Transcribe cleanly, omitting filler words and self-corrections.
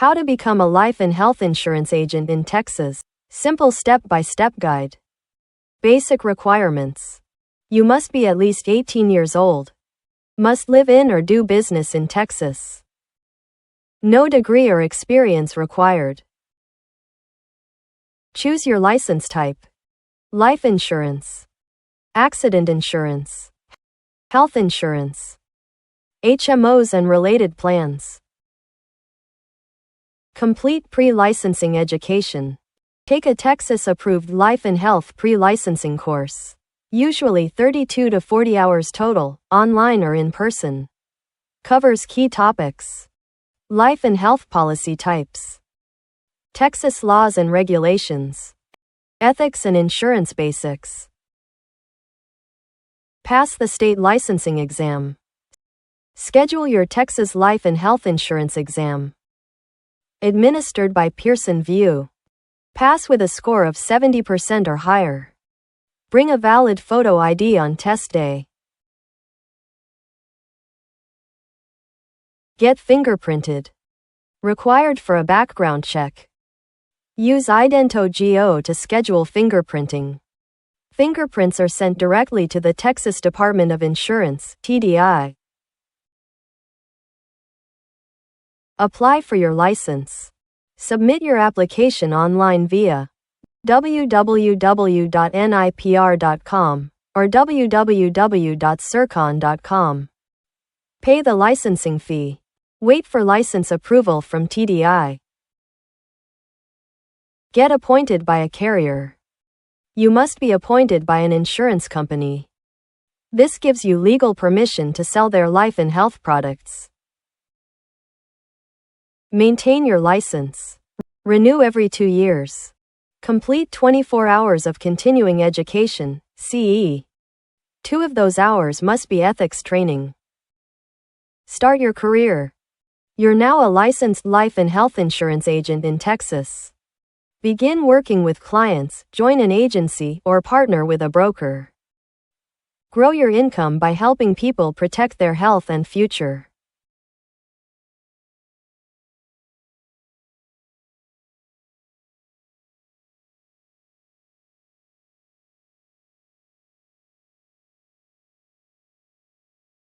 How to become a life and health insurance agent in Texas. Simple step-by-step guide. Basic requirements. You must be at least 18 years old. Must live in or do business in Texas. No degree or experience required. Choose your license type. Life insurance, accident insurance, health insurance, HMOs and related plans. Complete pre-licensing education. Take a Texas-approved life and health pre-licensing course. Usually 32 to 40 hours total, online or in person. Covers key topics. Life and health policy types. Texas laws and regulations. Ethics and insurance basics. Pass the state licensing exam. Schedule your Texas life and health insurance exam. Administered by Pearson VUE. Pass with a score of 70% or higher. Bring a valid photo ID on test day. Get fingerprinted. Required for a background check. Use IdentoGO to schedule fingerprinting. Fingerprints are sent directly to the Texas Department of Insurance, TDI. Apply for your license. Submit your application online via www.nipr.com or www.circon.com. Pay the licensing fee. Wait for license approval from TDI. Get appointed by a carrier. You must be appointed by an insurance company. This gives you legal permission to sell their life and health products. Maintain your license. Renew every 2 years. Complete 24 hours of continuing education, CE. 2 of those hours must be ethics training. Start your career. You're now a licensed life and health insurance agent in Texas. Begin working with clients, join an agency, or partner with a broker. Grow your income by helping people protect their health and future.